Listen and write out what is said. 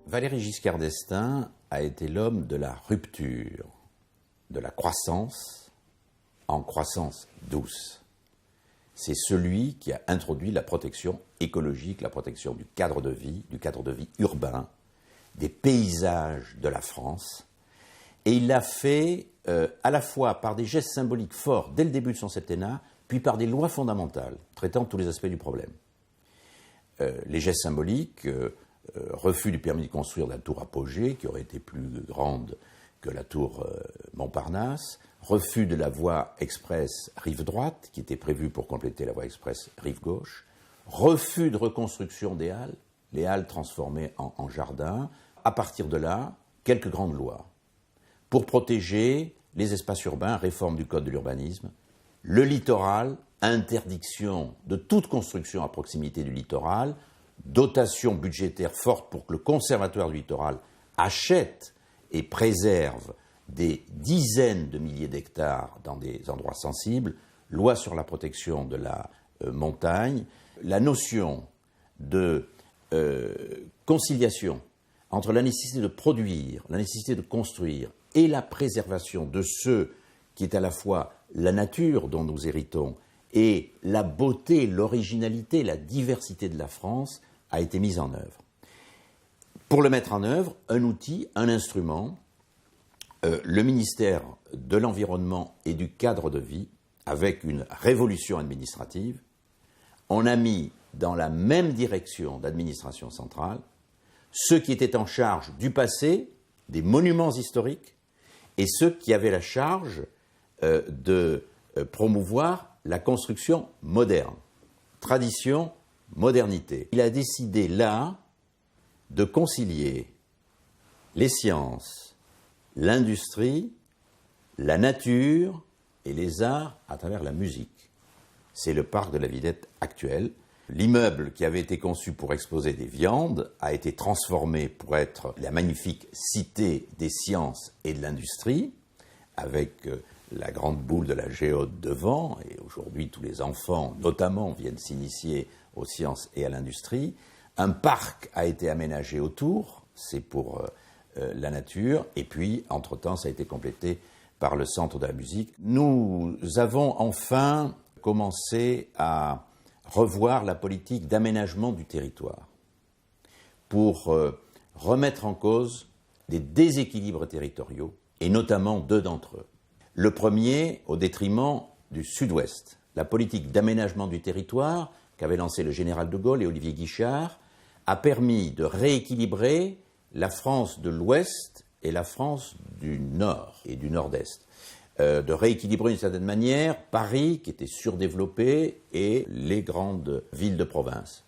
Valéry Giscard d'Estaing a été l'homme de la rupture, de la croissance en croissance douce. C'est celui qui a introduit la protection écologique, la protection du cadre de vie urbain, des paysages de la France. Et il l'a fait à la fois par des gestes symboliques forts dès le début de son septennat, puis par des lois fondamentales traitant tous les aspects du problème. Les gestes symboliques, refus du permis de construire de la tour Apogée, qui aurait été plus grande que la tour Montparnasse, refus de la voie express rive droite, qui était prévue pour compléter la voie express rive gauche, refus de reconstruction des halles, les halles transformées en jardins. À partir de là, quelques grandes lois pour protéger les espaces urbains, réforme du code de l'urbanisme, le littoral, interdiction de toute construction à proximité du littoral, dotation budgétaire forte pour que le conservatoire du littoral achète et préserve des dizaines de milliers d'hectares dans des endroits sensibles, loi sur la protection de la montagne, la notion de conciliation entre la nécessité de produire, la nécessité de construire et la préservation de ce qui est à la fois la nature dont nous héritons et la beauté, l'originalité, la diversité de la France a été mise en œuvre. Pour le mettre en œuvre, un outil, un instrument, le ministère de l'Environnement et du Cadre de vie, avec une révolution administrative, on a mis dans la même direction d'administration centrale ceux qui étaient en charge du passé, des monuments historiques, et ceux qui avaient la charge de promouvoir la construction moderne, tradition, modernité. Il a décidé là de concilier les sciences, l'industrie, la nature et les arts à travers la musique. C'est le parc de la Villette actuel. L'immeuble qui avait été conçu pour exposer des viandes a été transformé pour être la magnifique cité des sciences et de l'industrie, avec la grande boule de la géode devant, et aujourd'hui tous les enfants, notamment, viennent s'initier aux sciences et à l'industrie. Un parc a été aménagé autour, c'est pour la nature, et puis, entre-temps, ça a été complété par le centre de la musique. Nous avons enfin commencé à revoir la politique d'aménagement du territoire pour remettre en cause des déséquilibres territoriaux, et notamment deux d'entre eux. Le premier, au détriment du Sud-Ouest. La politique d'aménagement du territoire qu'avait lancé le général de Gaulle et Olivier Guichard a permis de rééquilibrer la France de l'Ouest et la France du Nord et du Nord-Est. De rééquilibrer d'une certaine manière Paris, qui était surdéveloppé, et les grandes villes de province.